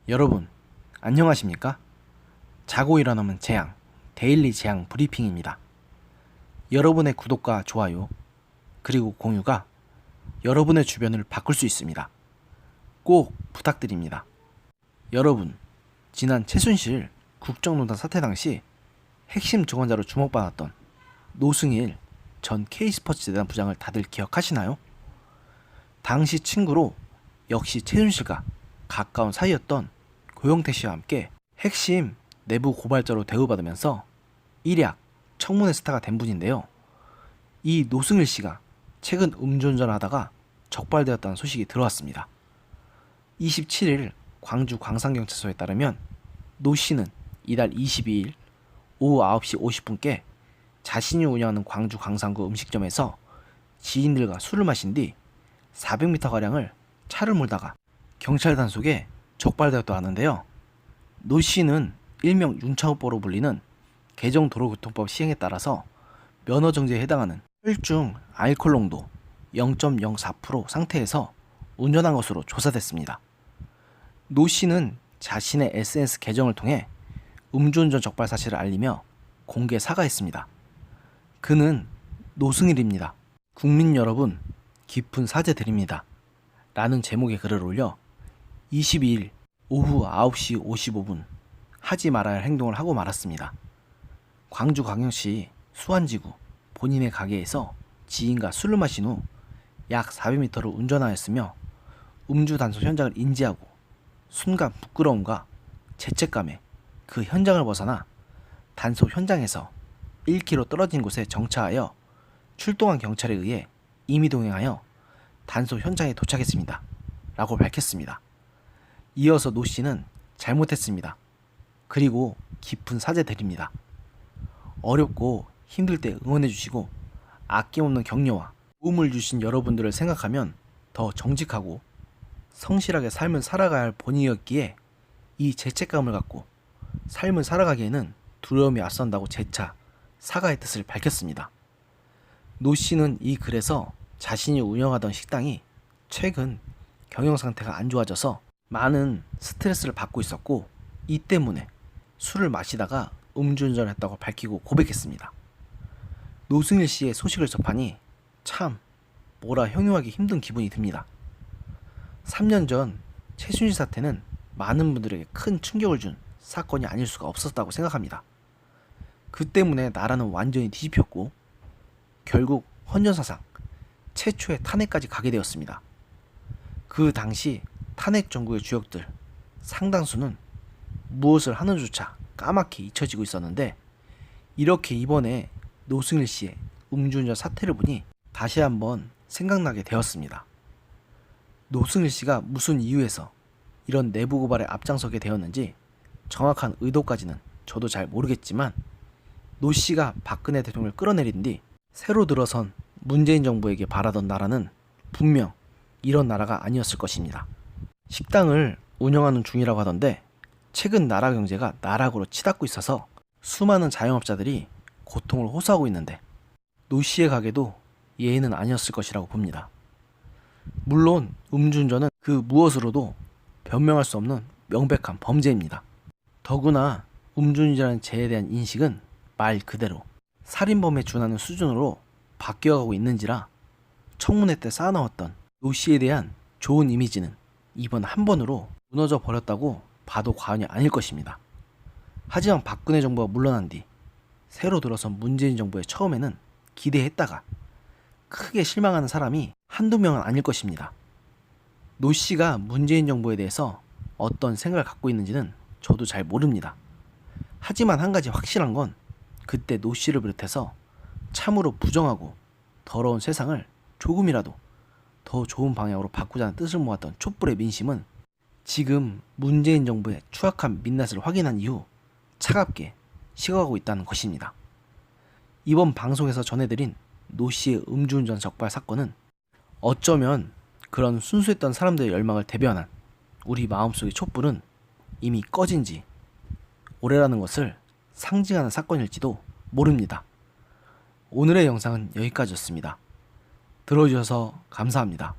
여러분, 안녕하십니까? 자고 일어나면 재앙, 데일리 재앙 브리핑입니다. 여러분의 구독과 좋아요, 그리고 공유가 여러분의 주변을 바꿀 수 있습니다. 꼭 부탁드립니다. 여러분, 지난 최순실 국정농단 사태 당시 핵심 증언자로 주목받았던 노승일 전 K스포츠재단 부장을 다들 기억하시나요? 당시 친구로 역시 최순실과 가까운 사이였던 고영태 씨와 함께 핵심 내부 고발자로 대우받으면서 일약 청문회 스타가 된 분인데요. 이 노승일 씨가 최근 음주운전을 하다가 적발되었다는 소식이 들어왔습니다. 27일 광주 광산경찰서에 따르면 노 씨는 이달 22일 오후 9시 50분께 자신이 운영하는 광주 광산구 음식점에서 지인들과 술을 마신 뒤 400m가량을 차를 몰다가 경찰 단속에 적발되었다고 하는데요. 노 씨는 일명 윤창호법으로 불리는 개정도로교통법 시행에 따라서 면허 정지에 해당하는 혈중 알코올 농도 0.04% 상태에서 운전한 것으로 조사됐습니다. 노 씨는 자신의 SNS 계정을 통해 음주운전 적발 사실을 알리며 공개 사과했습니다. 그는 노승일입니다. 국민 여러분, 깊은 사죄드립니다. 라는 제목의 글을 올려 22일 오후 9시 55분 하지 말아야 할 행동을 하고 말았습니다. 광주광역시 수안지구 본인의 가게에서 지인과 술을 마신 후 약 400m를 운전하였으며 음주 단속 현장을 인지하고 순간 부끄러움과 죄책감에 그 현장을 벗어나 단속 현장에서 1km 떨어진 곳에 정차하여 출동한 경찰에 의해 임의 동행하여 단속 현장에 도착했습니다. 라고 밝혔습니다. 이어서 노 씨는 잘못했습니다. 그리고 깊은 사죄드립니다. 어렵고 힘들 때 응원해주시고 아낌없는 격려와 도움을 주신 여러분들을 생각하면 더 정직하고 성실하게 삶을 살아가야 할 본인이었기에 이 죄책감을 갖고 삶을 살아가기에는 두려움이 앞선다고 재차 사과의 뜻을 밝혔습니다. 노 씨는 이 글에서 자신이 운영하던 식당이 최근 경영 상태가 안 좋아져서 많은 스트레스를 받고 있었고 이 때문에 술을 마시다가 음주운전을 했다고 밝히고 고백했습니다. 노승일 씨의 소식을 접하니 참 뭐라 형용하기 힘든 기분이 듭니다. 3년 전 최순실 사태는 많은 분들에게 큰 충격을 준 사건이 아닐 수가 없었다고 생각합니다. 그 때문에 나라는 완전히 뒤집혔고 결국 헌정사상 최초의 탄핵까지 가게 되었습니다. 그 당시 탄핵 정국의 주역들 상당수는 무엇을 하는조차 까맣게 잊혀지고 있었는데 이렇게 이번에 노승일 씨의 음주운전 사태를 보니 다시 한번 생각나게 되었습니다. 노승일 씨가 무슨 이유에서 이런 내부 고발에 앞장서게 되었는지 정확한 의도까지는 저도 잘 모르겠지만 노 씨가 박근혜 대통령을 끌어내린 뒤 새로 들어선 문재인 정부에게 바라던 나라는 분명 이런 나라가 아니었을 것입니다. 식당을 운영하는 중이라고 하던데 최근 나라 경제가 나락으로 치닫고 있어서 수많은 자영업자들이 고통을 호소하고 있는데 노 씨의 가게도 예외는 아니었을 것이라고 봅니다. 물론 음주운전은 그 무엇으로도 변명할 수 없는 명백한 범죄입니다. 더구나 음주운전이라는 죄에 대한 인식은 말 그대로 살인범에 준하는 수준으로 바뀌어가고 있는지라 청문회 때 쌓아나왔던 노 씨에 대한 좋은 이미지는 이번 한 번으로 무너져 버렸다고 봐도 과언이 아닐 것입니다. 하지만 박근혜 정부가 물러난 뒤 새로 들어선 문재인 정부의 처음에는 기대했다가 크게 실망하는 사람이 한두 명은 아닐 것입니다. 노 씨가 문재인 정부에 대해서 어떤 생각을 갖고 있는지는 저도 잘 모릅니다. 하지만 한 가지 확실한 건 그때 노 씨를 비롯해서 참으로 부정하고 더러운 세상을 조금이라도 더 좋은 방향으로 바꾸자는 뜻을 모았던 촛불의 민심은 지금 문재인 정부의 추악한 민낯을 확인한 이후 차갑게 식어가고 있다는 것입니다. 이번 방송에서 전해드린 노 씨의 음주운전 적발 사건은 어쩌면 그런 순수했던 사람들의 열망을 대변한 우리 마음속의 촛불은 이미 꺼진 지 오래라는 것을 상징하는 사건일지도 모릅니다. 오늘의 영상은 여기까지였습니다. 들어주셔서 감사합니다.